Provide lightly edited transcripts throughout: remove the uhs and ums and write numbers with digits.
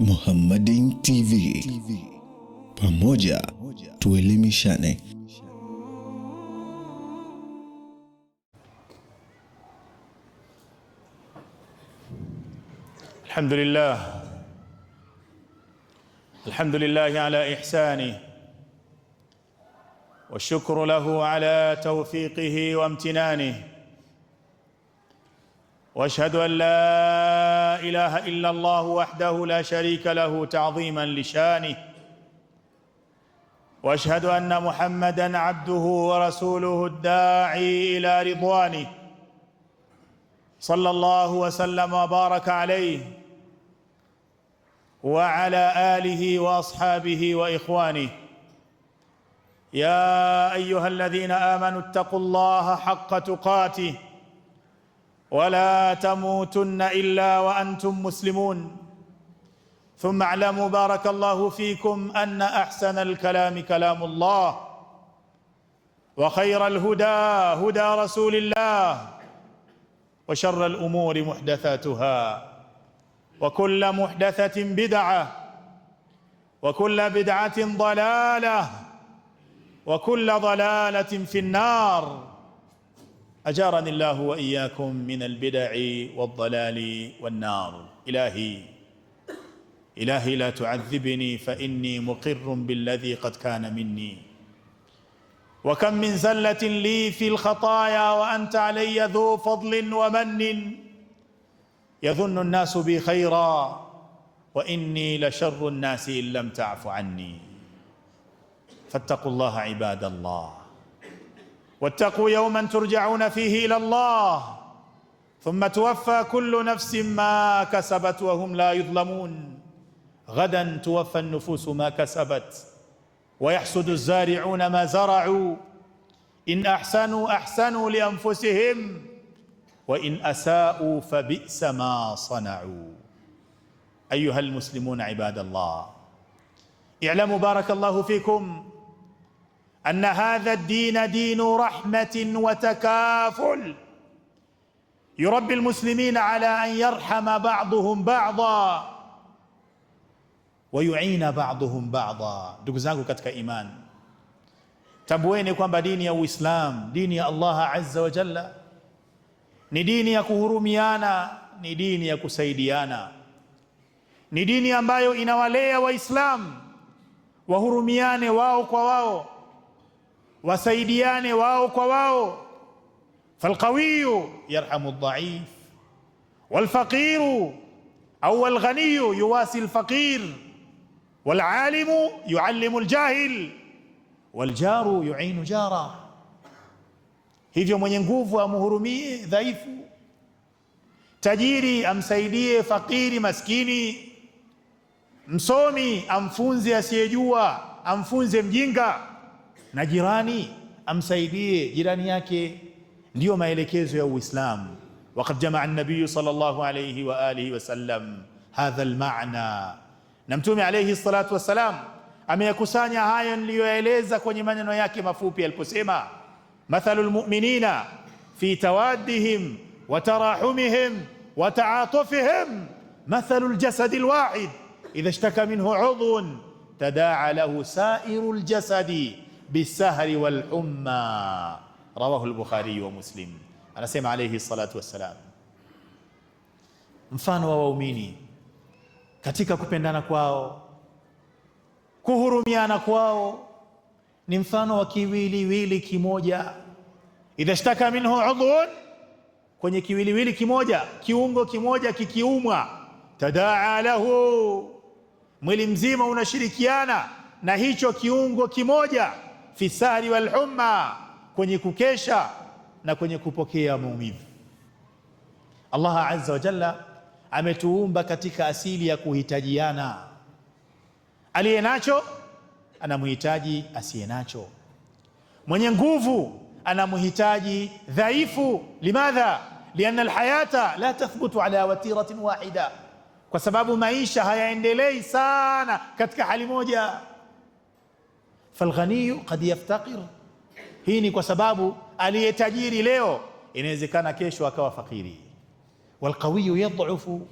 Muhammadin TV. Pamoja tuelimishane. Alhamdulillah ala ihsani wa shukru lahu ala tawfiqihi wa imtinanihi wa ashhadu an la ilaha illa Allah wahdahu la sharika lahu ta'dhiman li shanihi wa ashhadu anna Muhammadan abduhu wa rasuluhu ad-da'i ila ridwanihi sallallahu wa sallama wa baraka alayhi وعلى آله وأصحابه وإخوانه يا أيها الذين آمنوا اتقوا الله حق تقاته ولا تموتن إلا وأنتم مسلمون ثم اعلموا بارك الله فيكم أن أحسن الكلام كلام الله وخير الهدى هدى رسول الله وشر الأمور محدثاتها وكل محدثة بدعة وكل بدعة ضلالة وكل ضلالة في النار أجارني الله وإياكم من البدع والضلال والنار. إلهي لا تعذبني فإني مقر بالذي قد كان مني وكم من زلة لي في الخطايا وأنت علي ذو فضل ومن يظن الناس بي خيرا وإني لشر الناس إن لم تعف عني فاتقوا الله عباد الله واتقوا يوما ترجعون فيه إلى الله ثم توفى كل نفس ما كسبت وهم لا يظلمون. غدا توفى النفوس ما كسبت ويحصد الزارعون ما زرعوا إن أحسنوا أحسنوا لأنفسهم وإن أساءوا فبئس ما صنعوا. أيها المسلمون عباد الله، اعلموا بارك الله فيكم أن هذا الدين دين رحمة وتكافل يربي المسلمين على أن يرحم بعضهم بعضا ويعين بعضهم بعضا. Ndugu zangu katika imani, tambueni kwamba dini ya Uislamu, dini ya Allah azza wa jalla, ni dini ya kuhurumiana, ni dini ya kusaidiana, ni dini ambayo inawalea Waislamu wahurumiane wao kwa wao, wasaidiane wao kwa wao. Falqawiyu yarhamu aldhaif walfaqiru au walghaniyu yuwasi alfaqir walalimu yuallimu aljahil waljaru yuinu jara. Hivyo mwenye nguvu amhurumie dhaifu, tajiri amsaidie fakiri maskini, msomi amfunze asiyejua, amfunze mjinga, na jirani amsaidie jirani yake. Ndiyo maelekezo ya Uislamu. Waqad jamaa an-nabiy sallallahu alayhi wa alihi wa sallam hadha al-ma'na, na Mtume alayhi salatu wassalam ameyakusanya haya niliyoeleza kwenye maneno yake mafupi aliposema مثل المؤمنين في توادهم وتراحمهم وتعاطفهم مثل الجسد الواحد إذا اشتكى منه عضو تداعى له سائر الجسد بالسهر والحمى. رواه البخاري ومسلم. anasema alayhi salatu wassalam, mfano wa waumini katika kupendana kwao, kuhurumiana kwao, ni mfano wa kiwiliwili kimoja. Idha shtaka minhu udhun, kwenye kiwiliwili kimoja, kiungo kimoja kikiumwa, tadaa lahu, mwili mzima unashirikiana na hicho kiungo kimoja, fi sahri wal humma, kwenye kukesha na kwenye kupokea maumivu. Allah azza wa jalla ametuumba katika asili ya kuhitajiana. Aliye nacho anamhitaji asiye nacho, mwenye nguvu anamhitaji dhaifu. Limadha? Lianna alhayata la tathbutu ala watiratin wahida, kwa sababu maisha hayaendelei sana katika hali moja. Falghaniyu qad yaftaqir, hii ni kwa sababu aliyetajiri leo inawezekana kesho akawa fakiri. Walqawiyu yadhufu,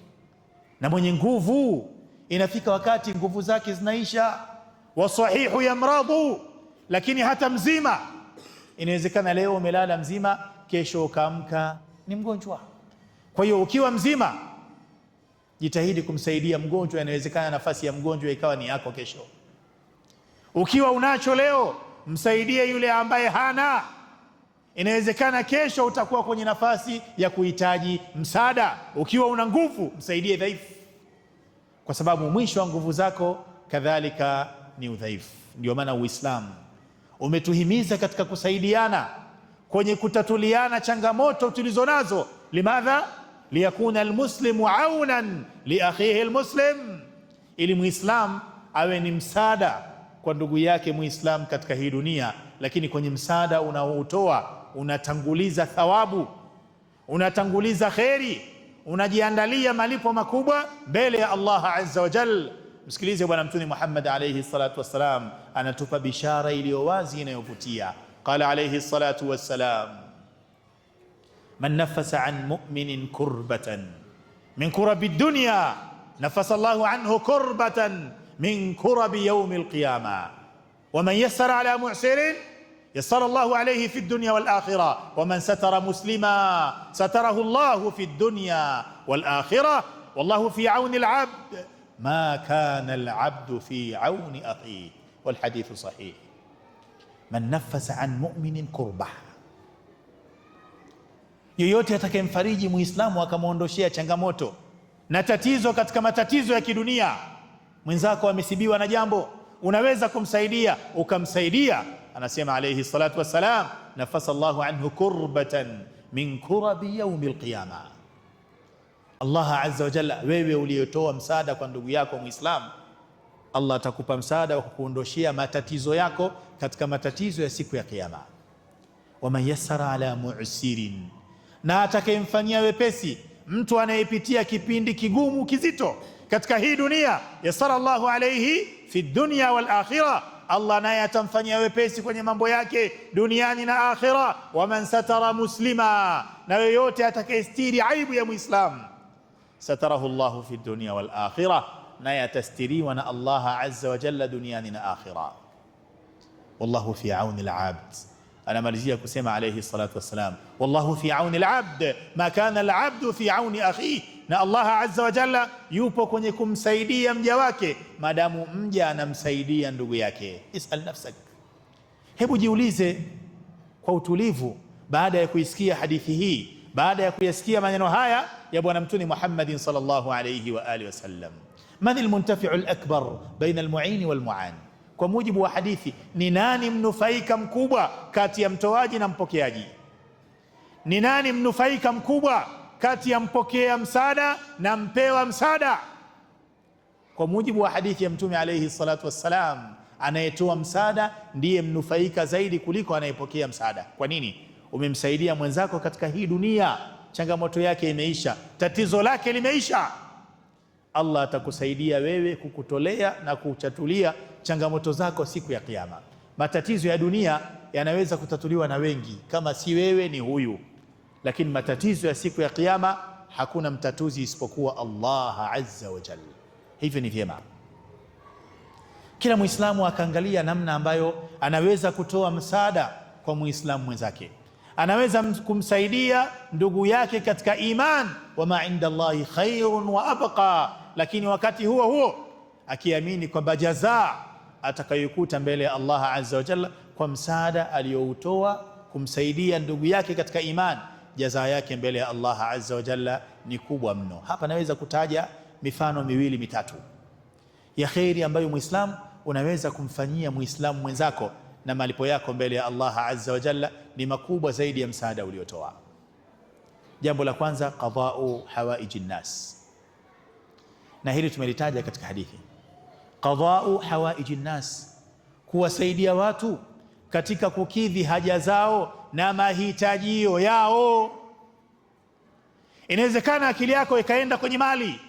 na mwenye nguvu inafika wakati nguvu zake zinaisha. Wasahihu yamradhu, lakini hata mzima inawezekana leo umelala mzima, kesho ukaamka ni mgonjwa. Kwa hiyo ukiwa mzima, jitahidi kumsaidia mgonjwa. Inawezekana nafasi ya mgonjwa ikawa ni yako kesho. Ukiwa unacho leo, msaidie yule ambaye hana. Inawezekana kesho utakuwa kwenye nafasi ya kuhitaji msaada. Ukiwa una nguvu, msaidie dhaifu, kwa sababu mwisho wa nguvu zako kadhalika ni udhaifu. Ndio maana Uislamu umetuhimiza katika kusaidiana kwenye kutatuliana changamoto tulizo nazo. Limadha? Liyakuna almuslimu aunan liakhihi almuslim, ili muislam awe ni msaada kwa ndugu yake muislam katika hii dunia. Lakini kwenye msaada unaoutoa unatanguliza thawabu, unatanguliza kheri, unajiandalia malipo makubwa mbele ya Allah azza wa jalla. Msikilize Bwana Mtume Muhammad alayhi salatu wassalam, anatupa bishara iliyo wazi inayovutia. Qala alayhi salatu wassalam, man nafasa an mu'minin kurbatan min kurabi dunya nafasa Allahu anhu kurbatan min kurabi yawmi alqiyama wa man yassara ala mu'sirin yassara Allahu alayhi fi dunya wal akhirah wa man satara muslima satarahu Allahu fi dunya wal akhirah wallahu fi auni al-'abd ma kana al-'abdu fi auni akhihi wal hadithu sahih. Man nafasa an mu'minin kurbah, yoyote atakayemfariji muislamu akamwondoshea changamoto na tatizo katika matatizo ya kidunia. Mwenzako amesibiwa na jambo, unaweza kumsaidia, ukamsaidia. Anasema alayhi salatu wassalam, nafasa Allahu anhu kurbatan min kurabi yaumi alqiyama. Allah azza wa jalla, wewe uliyotoa msaada kwa ndugu yako muislamu, Allah atakupa msaada wa kukuondoshea matatizo yako katika matatizo ya siku ya kiyama. Wa man yassara ala mu'sirin, na atakayemfanyia wepesi mtu anayepitia kipindi kigumu kizito katika hii dunia, yassara Allahu alayhi fi dunya wal akhirah, Allah naye atamfanyia wepesi kwenye mambo yake duniani na akhira. Wa man satara muslima, na yoyote atakayestiri aibu ya muislamu, satarahu Allahu fi dunya wal akhirah, naye atastiriwa na Allah azza wa jalla duniani na akhira. Wallahu fi auni al-abd. Anamalizia kusema alayhi salatu wassalam, wallahu fi auni al-abd ma kana al-abdu fi auni akhihi, na Allah azza wa jalla yupo kwenye kumsaidia mja wake maadamu mja anamsaidia ndugu yake. Isal nafsak, hebu jiulize kwa utulivu, baada ya kuisikia hadithi hii, baada ya kuyasikia maneno haya ya Bwana Mtume Muhammadin sallallahu alayhi wa alihi wasallam, man almuntafi'u alakbar baina almu'in walmu'an. Kwa mujibu wa hadithi, ni nani mnufaika mkubwa kati ya mtoaji na mpokeaji? Ni nani mnufaika mkubwa kati ya mpokea msaada na mpewa msaada? Kwa mujibu wa hadithi ya Mtume alayhi salatu wassalam, anayetoa msaada ndiye mnufaika zaidi kuliko anayepokea msaada. Kwa nini? Umemsaidia mwenzako katika hii dunia, changamoto yake imeisha, tatizo lake limeisha. Allah atakusaidia wewe kukutolea na kuchatulia changamoto zako siku ya Kiyama. Matatizo ya dunia yanaweza kutatuliwa na wengi, kama si wewe ni huyu, lakini matatizo ya siku ya Kiyama hakuna mtatuzi isipokuwa Allah azza wa jalla. Hivyo ni vyema kila muislamu akaangalia namna ambayo anaweza kutoa msaada kwa muislamu mwenzake, anaweza kumsaidia ndugu yake katika iman, wama inda Allahi khairun wa abqa, lakini wakati huo huo akiamini kwamba jazaa atakayokuta mbele ya Allah azza wa jalla kwa msaada aliyoutoa kumsaidia ndugu yake katika iman, jazaa yake mbele ya Allah azza wa jalla ni kubwa mno. Hapa naweza kutaja mifano miwili mitatu ya khairi ambayo muislamu unaweza kumfanyia muislamu mwenzako, na malipo yako mbele ya Allah azza wa jalla ni makubwa zaidi ya msaada uliotoa. Jambo la kwanza, qada'u hawaiji nnas, na hili tumelitaja katika hadithi. Qada'u hawaiji nnas, kuwasaidia watu katika kukidhi haja zao na mahitajio yao. Inawezekana akili yako ikaenda kwenye mali,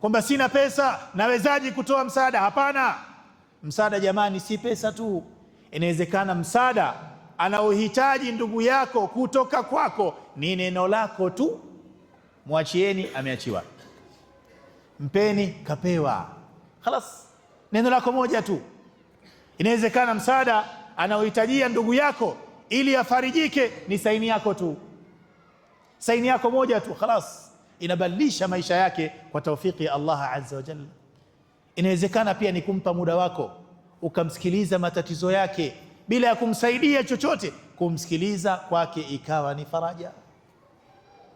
kwamba sina pesa, nawezaje kutoa msaada? Hapana, msaada jamani si pesa tu. Inawezekana msaada anaohitaji ndugu yako kutoka kwako ni neno lako tu. Mwachieni, ameachiwa. Mpeni, kapewa. Khalas, neno lako moja tu. Inawezekana msaada anaohitajia ndugu yako ili afarijike ni saini yako tu, saini yako moja tu, khalas, inabadilisha maisha yake kwa taufiki ya Allah azza wa jalla. Inawezekana pia ni kumpa muda wako ukamsikiliza matatizo yake bila ya kumsaidia chochote, kumsikiliza kwake ikawa ni faraja.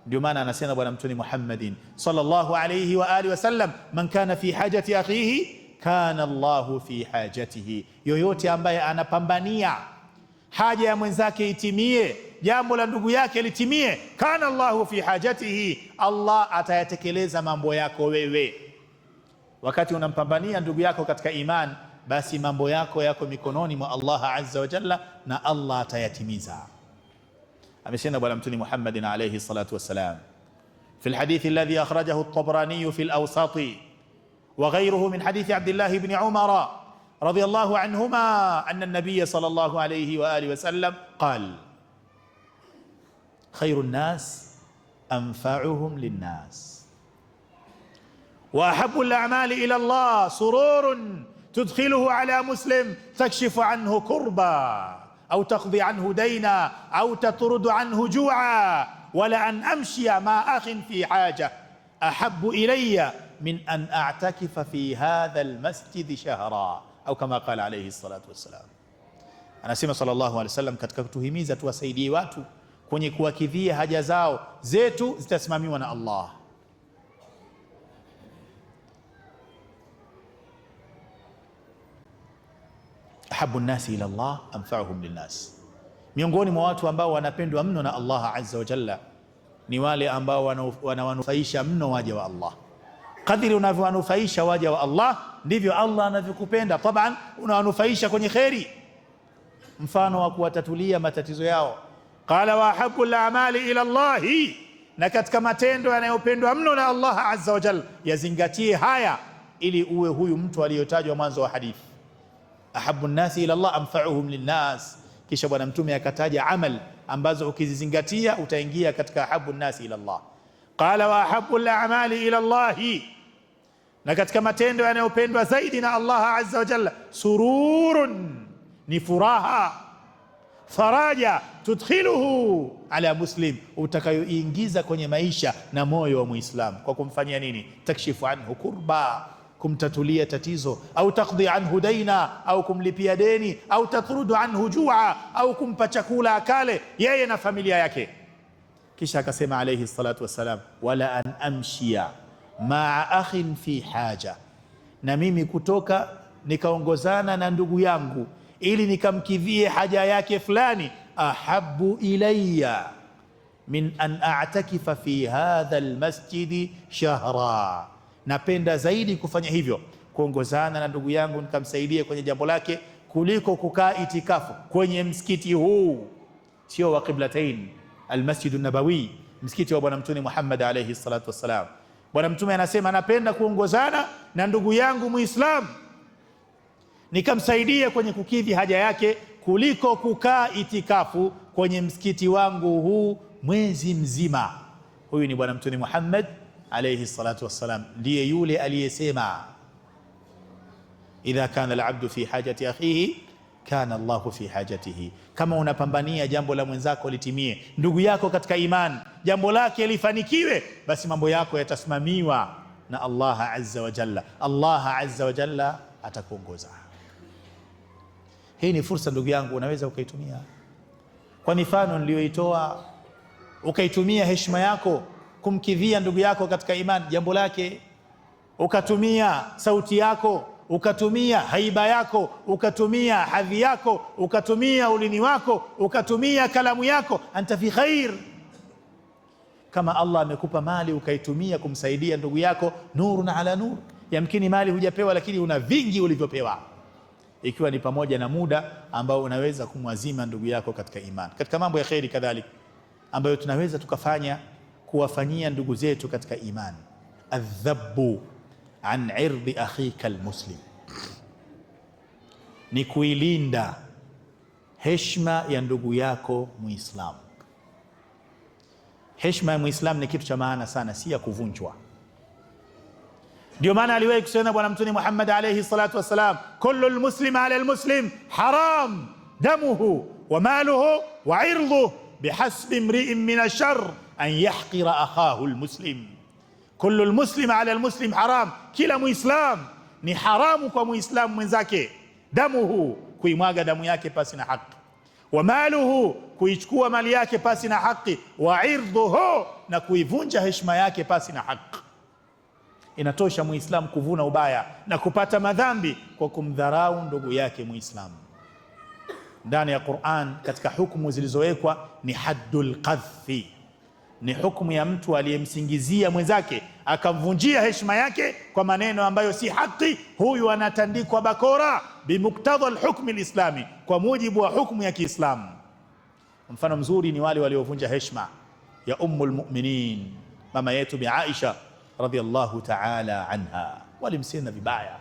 Ndio maana anasema Bwana Mtume Muhammadin sallallahu alayhi wa alihi wasallam, man kana fi hajati akhihi kana Allahu fi hajatihi, yoyote ambaye anapambania haja ya mwenzake itimie, jambo la ndugu yake litimie, kana Allahu fi hajatihi, Allah atayatekeleza mambo yako wewe. Wakati unampambania ndugu yako katika iman, basi mambo yako yako mikononi mwa Allah azza wa jalla, na Allah atayatimiza. Amesema Bwana Mtume Muhammadin alayhi salatu wassalam fi alhadith alladhi akhrajahu at-Tabrani fi al-Awsat wa ghayruhu min hadith Abdullah ibn Umar radiyallahu anhuma anna an-nabiy sallallahu alayhi wa alihi wa sallam qala khayru an-nas anfa'uhum lin-nas wa ahabbu al-a'mali ila Allah sururun tudkhiluhu ala muslim takshifu anhu kurba au taqdi anhu dayna au tatrudu anhu ju'a wala an amshiya ma akhin fi haja ahabbu ilayya min an a'takifa fi hadha almasjid shahra au kama qala alayhi salatu wassalam. Anasema sallallahu alayhi wasallam, katika kutuhimiza tuwasaidie watu kwenye kuwakidhia haja zao, zetu zitasimamiwa na Allah. Ahabbu nnasi ila Allah anfa'uhum linnas, miongoni mwa watu ambao wanapendwa mno na Allah azza wa jalla ni wale ambao wanawanufaisha mno waja wa Allah. Kadiri unavyowanufaisha waja wa Allah ndivyo Allah anavyokupenda. Taban, unawanufaisha kwenye kheri, mfano wa kuwatatulia matatizo yao. Qala wa ahabbu al-a'mali ila Allah, na katika matendo yanayopendwa mno na Allah azza wa jalla, yazingatie haya ili uwe huyu mtu aliyotajwa mwanzo wa hadithi, ahabbu nnasi ila Allah anfa'uhum linnas. Kisha Bwana Mtume akataja amal ambazo ukizizingatia utaingia katika ahabbu nnasi ila Allah. Qala wa ahabbu al-a'mali ila Allah, na katika matendo yanayopendwa zaidi na Allah azza wa jalla, sururun, ni furaha, faraja, tudkhiluhu ala muslim, utakayoingiza kwenye maisha na moyo wa Muislamu. Kwa kumfanyia nini? Takshifu anhu kurba, kumtatulia tatizo, au taqdi anhu daina, au kumlipia deni, au tatrudu anhu jua, au kumpa chakula akale yeye na familia yake. Kisha akasema alayhi salatu wassalam, wala an amshia maa akhin fi haja, na mimi kutoka nikaongozana na ndugu yangu ili nikamkidhie haja yake fulani, ahabbu ilayya min an a'takifa fi hadha almasjidi shahra, napenda zaidi kufanya hivyo, kuongozana na ndugu yangu nikamsaidie kwenye jambo lake, kuliko kukaa itikafu kwenye msikiti huu, sio wa Qiblatain, almasjidu nabawi, msikiti wa Bwana Mtume Muhammad alayhi salatu wassalam. Bwana Mtume anasema napenda kuongozana na ndugu yangu Muislam nikamsaidia kwenye kukidhi haja yake, kuliko kukaa itikafu kwenye msikiti wangu huu mwezi mzima. Huyu ni Bwana Mtume Muhammad alayhi salatu wassalam, ndiye yule aliyesema idha kana al-abdu fi hajati akhihi kana Allahu fi hajatihi. Kama unapambania jambo la mwenzako litimie, ndugu yako katika iman, jambo lake lifanikiwe, basi mambo yako yatasimamiwa na Allah azza wa jalla. Allah azza wa jalla atakuongoza. Hii ni fursa ndugu yangu, unaweza ukaitumia kwa mifano niliyoitoa, ukaitumia heshima yako kumkidhia ndugu yako katika iman jambo lake, ukatumia sauti yako, ukatumia haiba yako, ukatumia hadhi yako, ukatumia ulini wako, ukatumia kalamu yako, anta fi khair. Kama Allah amekupa mali ukaitumia kumsaidia ndugu yako, nurun ala nur. Yamkini mali hujapewa, lakini una vingi ulivyopewa, ikiwa ni pamoja na muda ambao unaweza kumwazima ndugu yako katika iman. Katika mambo ya khairi kadhalik ambayo tunaweza tukafanya kuwafanyia ndugu zetu katika iman, adhabu an irdi akhika almuslim, ni kuilinda heshima ya ndugu yako Muislamu. Heshima ya Muislamu ni kitu cha maana sana, si ya kuvunjwa. Ndio maana aliwahi kusema Bwana Mtume Muhammad alayhi salatu wassalam, kullu almuslim ala almuslim haram damuhu wa maluhu wa irduhu bihasbi imri'in min ash-sharr an yahqira akhahu almuslim. Kullu almuslim ala almuslim haram, kila muislam ni haramu kwa muislamu mwenzake. Damuhu, kuimwaga damu yake pasi na haki. Wa maluhu, kuichukua mali yake pasi na haki. Wa irduhu, na kuivunja heshima yake pasi na haki. Inatosha muislamu kuvuna ubaya na kupata madhambi kwa kumdharau ndugu yake muislamu. Ndani ya Qur'an, katika hukumu zilizowekwa ni haddul qadhfi, ni hukumu ya mtu aliyemsingizia mwenzake akamvunjia heshima yake kwa maneno ambayo si haki. Huyu anatandikwa bakora bimuktadha alhukm alislami, kwa mujibu wa hukumu ya Kiislamu. Mfano mzuri ni wale waliovunja heshima ya ummul mu'minin, mama yetu Bi Aisha radhiyallahu ta'ala anha. Walimsema vibaya,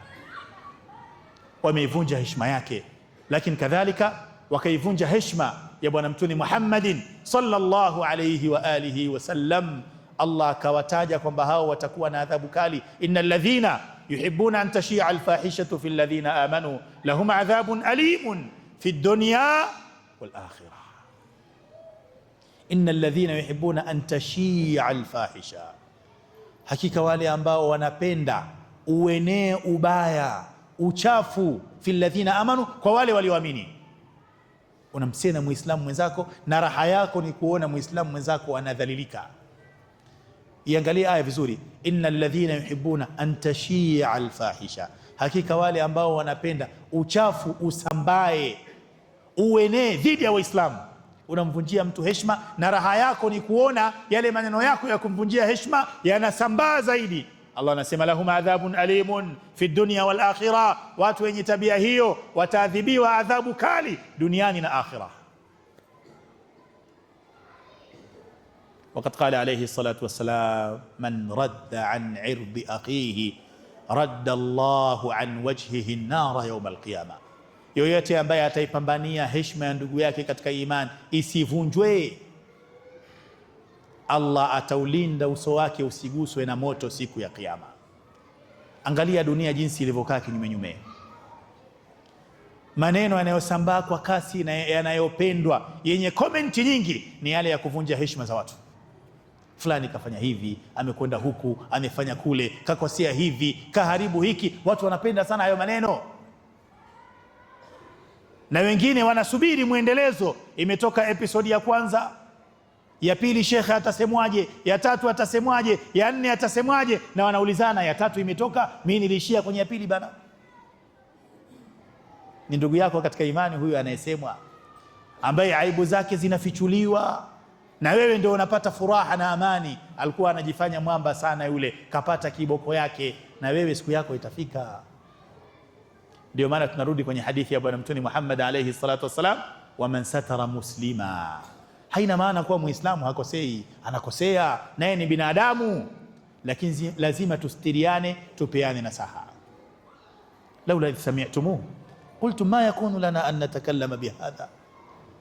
wameivunja heshima yake, lakini kadhalika wakaivunja heshima ya Bwana Mtume Muhammadin sallallahu alayhi wa alihi wasallam. Allah akawataja kwamba hao watakuwa na adhabu kali. Innal ladhina yuhibbuna an tashia alfahishatu fil ladhina amanu lahum adhabun alimun fid dunya wal akhirah. Innal ladhina yuhibbuna an tashia alfahisha, hakika wale ambao wanapenda uenee ubaya, uchafu, fil ladhina amanu, kwa wale walioamini. Unamsema muislamu mwenzako na raha yako ni kuona muislamu mwenzako anadhalilika. Iangalie aya vizuri, innal ladhina yuhibbuna an tashia alfahisha, hakika wale ambao wanapenda uchafu usambae, uenee dhidi ya Waislamu. Unamvunjia mtu heshima na raha yako ni kuona yale maneno yako ya kumvunjia heshima yanasambaa zaidi. Allah anasema lahum adhabun alimun fi dunya wal akhirah, watu wenye tabia hiyo wataadhibiwa adhabu kali duniani na akhirah. Waqad qala alayhi salatu wassalam, man radda an irdi akhihi radda Allahu an wajhihi an-nar yawm al-qiyamah, yoyote ambaye ataipambania heshima ya ndugu yake katika imani isivunjwe, Allah ataulinda uso wake usiguswe na moto siku ya Kiyama. Angalia dunia jinsi ilivyokaa kinyume nyume. Maneno yanayosambaa kwa kasi na yanayopendwa yenye komenti nyingi ni yale ya kuvunja heshima za watu. Fulani kafanya hivi, amekwenda huku, amefanya kule, kakosea hivi, kaharibu hiki. Watu wanapenda sana hayo maneno, na wengine wanasubiri muendelezo. Imetoka episodi ya kwanza, ya pili shekhe atasemwaje, ya tatu atasemwaje, ya nne atasemwaje, na wanaulizana ya tatu imetoka, mimi niliishia kwenye ya pili bana. Ni ndugu yako katika imani huyu anayesemwa, ambaye aibu zake zinafichuliwa, na wewe ndio unapata furaha na amani. Alikuwa anajifanya mwamba sana yule, kapata kiboko yake, na wewe siku yako itafika. Ndio maana tunarudi kwenye hadithi ya Bwana Mtume Muhammad alayhi salatu wassalam, wa man satara muslima. Haina maana kuwa muislamu hakosei, anakosea, naye ni binadamu, lakini lazima tustiriane, tupeane nasaha. laula idh sami'tumuhu qultum ma yakunu lana an natakallama bihadha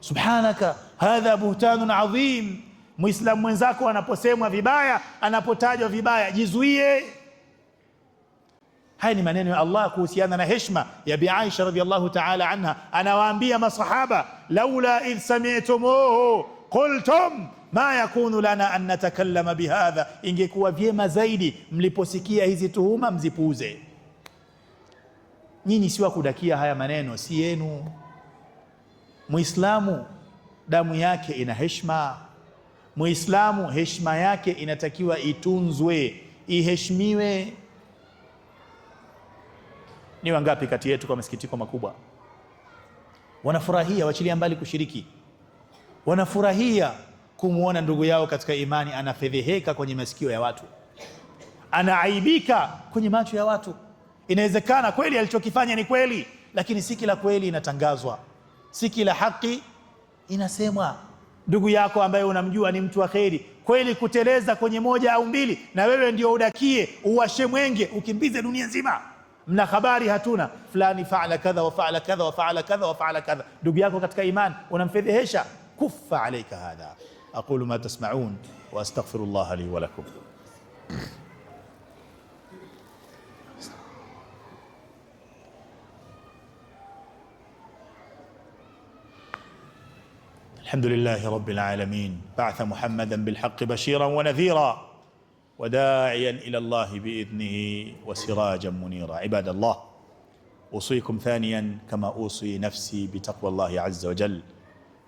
subhanaka hadha buhtanun adhim. Muislamu mwenzako anaposemwa vibaya, anapotajwa vibaya, jizuie. Haya ni maneno ya Allah kuhusiana na heshima ya Bi Aisha radhiyallahu ta'ala anha. Anawaambia masahaba, laula idh sami'tumuhu qultum ma yakunu lana an natakallama bihadha, ingekuwa vyema zaidi mliposikia hizi tuhuma mzipuuze. Nyinyi si wa kudakia haya maneno, si yenu. Muislamu damu yake ina heshima. Muislamu heshima yake inatakiwa itunzwe, iheshimiwe. Ni wangapi kati yetu kwa masikitiko makubwa wanafurahia, wachilia mbali kushiriki, wanafurahia kumuona ndugu yao katika imani anafedheheka kwenye masikio ya watu, anaaibika kwenye macho ya watu. Inawezekana kweli alichokifanya ni kweli, lakini si kila kweli inatangazwa, si kila haki inasemwa. Ndugu yako ambaye unamjua ni mtu wa kheri, kweli kuteleza kwenye moja au mbili, na wewe ndio udakie, uwashe mwenge, ukimbize dunia nzima. Mna habari hatuna, fulani faala kadha wa faala kadha wa faala kadha wa faala kadha. Ndugu yako katika imani unamfedhehesha. Kuffa alayka hadha. aqulu ma tasma'un wa astaghfirullah li wa lakum. الحمد لله رب العالمين بعث محمدا بالحق بشيرا ونذيرا وداعيا إلى الله بإذنه وسراجا منيرا. عباد الله، أوصيكم ثانيا كما أوصي نفسي بتقوى الله عز وجل،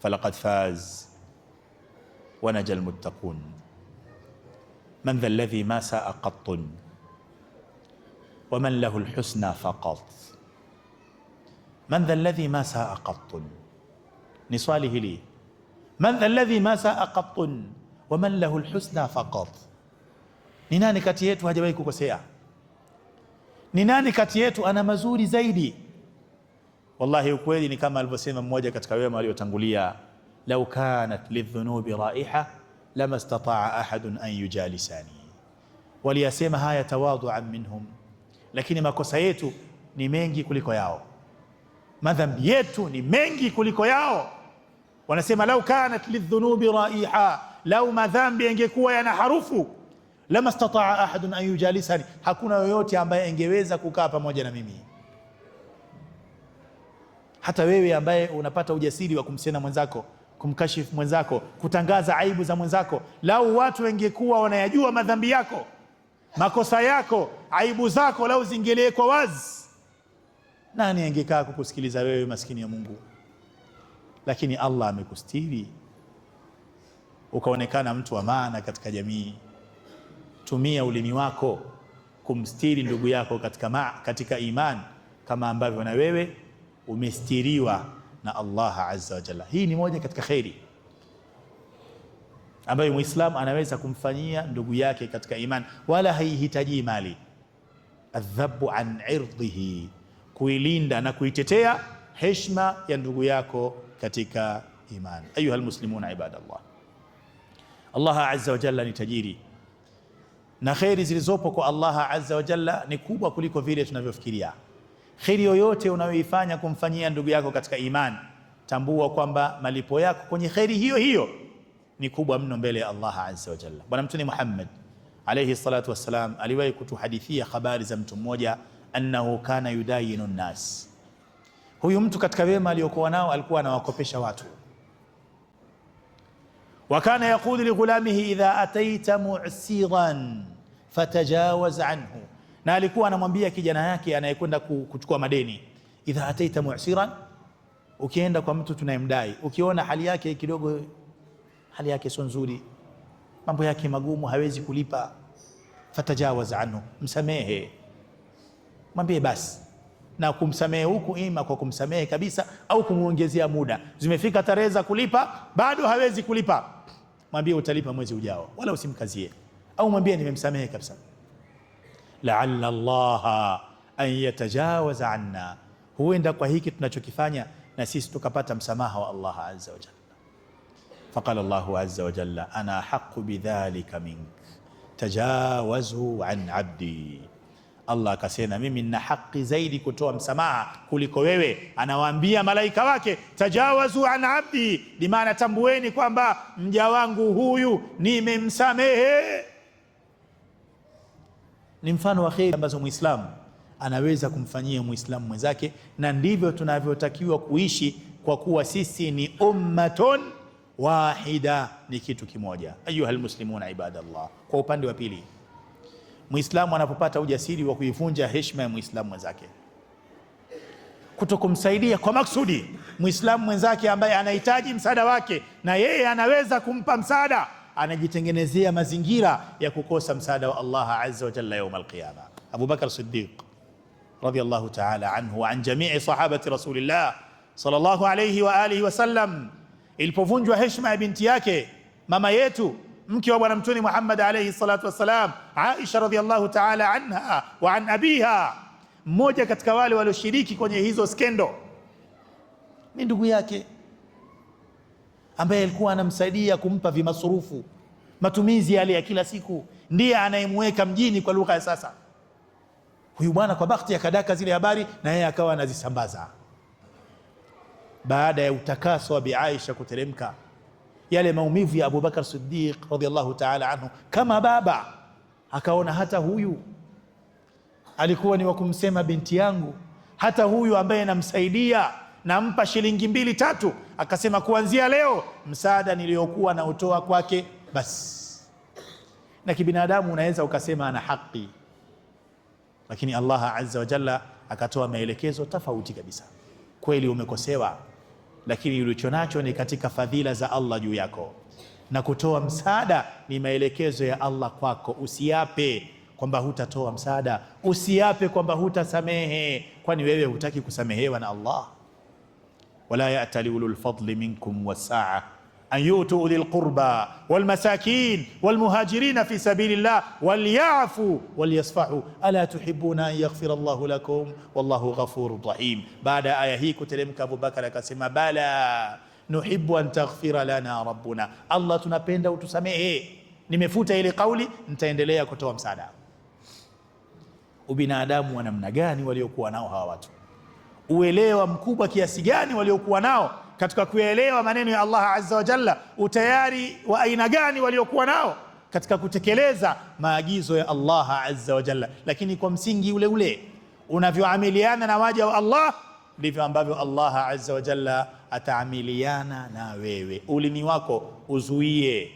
فلقد فاز ونجا المتقون. من ذا الذي ما ساء قط ومن له الحسنى فقط؟ من ذا الذي ما ساء قط؟ ni swali hili. Man dha alladhi ma saa qattun wa man lahu alhusna faqat, ni nani kati yetu hajawahi kukosea? Ni nani kati yetu ana mazuri zaidi? Wallahi, ukweli ni kama alivyosema mmoja katika wema waliotangulia, law kanat lidhunubi raiha lama istataa ahadun an yujalisani. Waliyasema haya tawadhuan minhum, lakini makosa yetu ni mengi kuliko yao, madhambi yetu ni mengi kuliko yao. Wanasema lau kanat lidhunubi raiha, lau madhambi yangekuwa yana harufu, lama istataa ahadun an yujalisani, hakuna yoyote ambaye angeweza kukaa pamoja na mimi. Hata wewe ambaye unapata ujasiri wa kumsema mwenzako, kumkashifu mwenzako, kutangaza aibu za mwenzako, lau watu wangekuwa wanayajua madhambi yako, makosa yako, aibu zako, lau zingelekwa wazi, nani angekaa kukusikiliza wewe, maskini ya Mungu? Lakini Allah amekustiri ukaonekana mtu wa maana katika jamii. Tumia ulimi wako kumstiri ndugu yako katika iman, kama ambavyo na wewe umestiriwa na Allah azza wa jalla. Hii ni moja katika khairi ambayo Muislamu anaweza kumfanyia ndugu yake katika iman, wala haihitaji mali. Adhabu an irdhihi, kuilinda na kuitetea heshima ya ndugu yako katika iman. Ayuha almuslimuna ibadallah, Allah azza wa jalla ni tajiri, na khairi zilizopo kwa Allah azza wa jalla ni kubwa kuliko vile tunavyofikiria. Khairi yoyote unayoifanya kumfanyia ndugu yako katika iman, tambua kwamba malipo yako kwenye khairi hiyo hiyo ni kubwa mno mbele ya Allah azza wa jalla. Bwana Mtume Muhammad alayhi salatu wassalam aliwahi kutuhadithia habari za mtu mmoja, annahu kana yudayinu nnas. Huyu mtu katika wema aliyokuwa nao alikuwa anawakopesha watu. Wa kana yaqulu li ghulamihi idha ataita mu'siran fatajawaz anhu, na alikuwa anamwambia kijana yake anayekwenda kuchukua madeni, idha ataita mu'siran, ukienda kwa mtu tunayemdai, ukiona hali yake kidogo, hali yake sio nzuri, mambo yake magumu, hawezi kulipa, fatajawaz anhu, msamehe, mwambie basi. Na kumsamehe huku ima kwa kumsamehe kabisa au kumuongezea muda. Zimefika tarehe za kulipa, bado hawezi kulipa, mwambie utalipa mwezi ujao, wala usimkazie, au mwambie nimemsamehe kabisa. La'alla Allah an yatajawaza anna, huenda kwa hiki tunachokifanya na sisi tukapata msamaha wa Allah azza wa jalla. Faqala Allahu azza wa jalla ana haqqu bidhalika mink tajawazhu an abdi. Allah akasema mimi nina haki zaidi kutoa msamaha kuliko wewe. Anawaambia malaika wake tajawazu an abdi, limaana tambueni kwamba mja wangu huyu nimemsamehe. Ni mfano wa kheri ambazo Muislamu anaweza kumfanyia Muislamu mwenzake, na ndivyo tunavyotakiwa kuishi, kwa kuwa sisi ni ummatun wahida, ni kitu kimoja. Ayuha almuslimuna ibadallah. Kwa upande wa pili, Muislamu anapopata ujasiri wa kuivunja heshima ya Muislamu mwenzake, kutokumsaidia kwa maksudi Muislamu mwenzake ambaye anahitaji msaada wake na yeye anaweza kumpa msaada, anajitengenezea mazingira ya kukosa msaada wa Allah azza wa jalla yawm alqiyama. Abu Bakr Siddiq radiyallahu ta'ala anhu wa an jami'i sahabati Rasulillah sallallahu alayhi wa alihi wa sallam, ilipovunjwa heshima ya binti yake, mama yetu, mke wa Bwana Mtume Muhammad alayhi salatu wassalam, Aisha radhiyallahu ta'ala anha wa an abiha, mmoja katika wale walioshiriki kwenye hizo skendo ni ndugu yake ambaye alikuwa anamsaidia kumpa vimasurufu, matumizi yale ya kila siku, ndiye anayemweka mjini kwa lugha ya sasa. Huyu bwana kwa bahati akadaka zile habari na yeye akawa anazisambaza. Baada ya utakaso wa Bi Aisha kuteremka, yale maumivu ya Abu Bakar Siddiq radhiyallahu ta'ala anhu, kama baba akaona hata huyu alikuwa ni wa kumsema binti yangu, hata huyu ambaye namsaidia nampa shilingi 2-3, akasema kuanzia leo msaada niliokuwa na utoa kwake basi. Na kibinadamu unaweza ukasema ana haki, lakini Allah azza wa jalla akatoa maelekezo tofauti kabisa. Kweli umekosewa, lakini ulichonacho ni katika fadhila za Allah juu yako, na kutoa msaada ni maelekezo ya Allah kwako. Usiape kwamba hutatoa msaada, usiape kwamba hutasamehe, kwani wewe hutaki kusamehewa na Allah. Wala ya'tali ulul fadli minkum wasaa an yutu ulil qurba wal masakin wal muhajirin fi sabilillah wal ya'fu wal yasfahu ala tuhibbuna an yaghfira Allahu lakum wallahu ghafurur rahim. Baada ya aya hii kuteremka, Abu Bakar akasema bala nuhibbu an taghfira lana rabbuna, Allah tunapenda utusamehe. Nimefuta ile kauli, nitaendelea kutoa msaada. Ubinadamu wa namna gani waliokuwa nao hawa watu, uelewa mkubwa kiasi gani waliokuwa nao katika kuelewa maneno ya Allah azza wa jalla, utayari wa aina gani waliokuwa nao katika kutekeleza maagizo ya Allah azza wa jalla. Lakini kwa msingi ule ule unavyoamiliana na waja wa Allah, ndivyo ambavyo Allah azza wa jalla ataamiliana na wewe. Ulimi wako uzuie.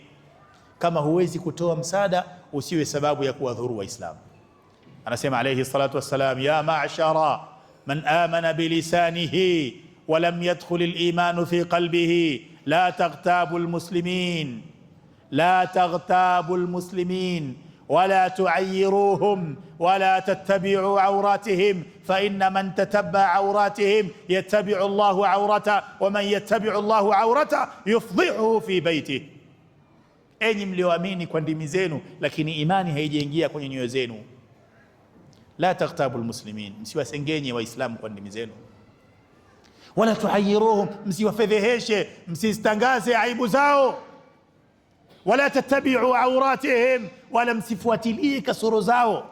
Kama huwezi kutoa msaada, usiwe sababu ya kuwadhuru Waislamu. Anasema alayhi salatu wassalam, ya ma'shara man amana bilisanihi wa lam yadkhul al-iman fi qalbihi la taghtabu al-muslimin, la taghtabu al-muslimin wala tu'ayyiruhum wala tattabi'u awratihim fa inna man tatabba awratihim yattabi'u Allahu awrata wa man yattabi'u Allahu awrata yufdhihu fi baytihi. Enyi mlioamini kwa ndimi zenu, lakini imani haijaingia kwenye nyoyo zenu. La taghtabu almuslimin, msiwasengenye waislamu kwa ndimi zenu. Wala tuhayiruhum, msiwafedheheshe, msistangaze aibu zao. Wala tattabi'u awratihim, wala msifuatilie kasoro zao.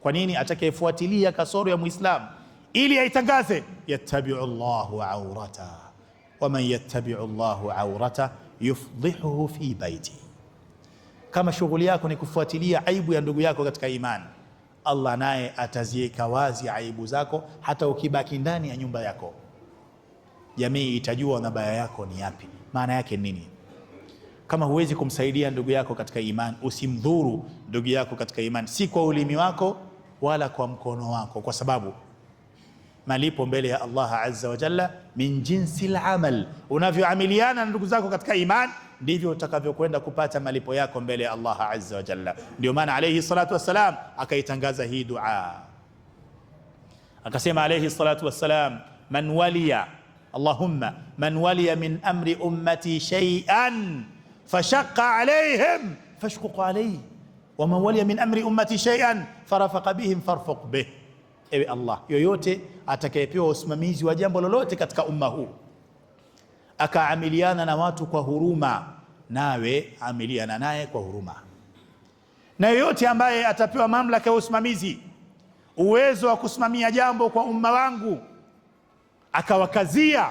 Kwa nini? Atakayefuatilia kasoro ya muislamu ili aitangaze, yattabi'u Allahu awrata wa man yattabi'u Allahu awrata yufdhihuhu fi baiti. Kama shughuli yako ni kufuatilia aibu ya ndugu yako katika imani, Allah naye ataziweka wazi aibu zako, hata ukibaki ndani ya nyumba yako. Jamii itajua mabaya yako ni yapi, maana yake nini. Kama huwezi kumsaidia ndugu yako katika imani, usimdhuru ndugu yako katika imani, si kwa ulimi wako wala kwa mkono wako, kwa sababu malipo mbele ya Allah azza wa jalla min jinsi al-amal. Unavyoamiliana na ndugu zako katika imani, ndivyo utakavyokwenda kupata malipo yako mbele ya Allah azza wa jalla. Ndio maana alayhi salatu wassalam akaitangaza hii dua, akasema alayhi salatu wassalam, man waliya, Allahumma man waliya min amri ummati shay'an fashaqqa alayhim fashquq alayhi wa man waliya min amri ummati shay'an farafaqa bihim farfuq bih. Ewe Allah, yoyote atakayepewa usimamizi wa jambo lolote katika umma huu akaamiliana na watu kwa huruma, nawe amiliana naye kwa huruma. Na yoyote ambaye atapewa mamlaka ya usimamizi, uwezo wa kusimamia jambo kwa umma wangu, akawakazia,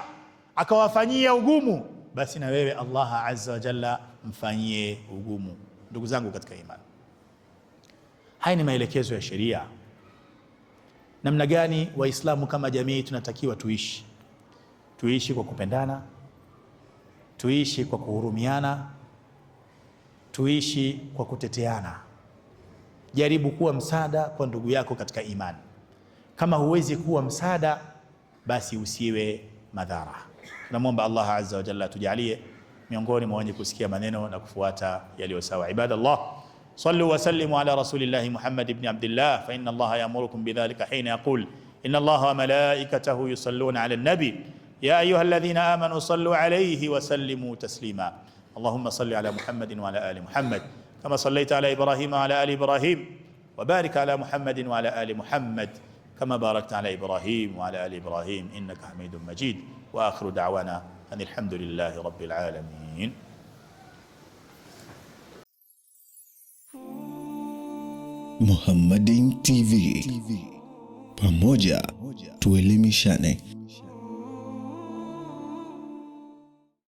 akawafanyia ugumu, basi na wewe Allah azza wa jalla mfanyie ugumu. Ndugu zangu katika imani, haya ni maelekezo ya sheria. Namna gani Waislamu kama jamii tunatakiwa tuishi? Tuishi kwa kupendana, tuishi kwa kuhurumiana, tuishi kwa kuteteana. Jaribu kuwa msaada kwa ndugu yako katika imani. Kama huwezi kuwa msaada, basi usiwe madhara. Tunamwomba Allah azza wa jalla tujalie miongoni mwa wenye kusikia maneno na kufuata yaliyo sawa. Ibadallah, صلوا وسلموا على رسول الله محمد بن عبد الله، فإن الله يأمركم بذلك حين يقول إن الله وملائكته يصلون على النبي يا أيها الذين آمنوا صلوا عليه وسلموا تسليما. اللهم صل على محمد وعلى آل محمد كما صليت على إبراهيم وعلى آل إبراهيم، وبارك على محمد وعلى آل محمد كما باركت على إبراهيم وعلى آل إبراهيم إنك حميد مجيد. وآخر دعوانا أن الحمد لله رب العالمين. Muhammadin TV, pamoja tuelimishane.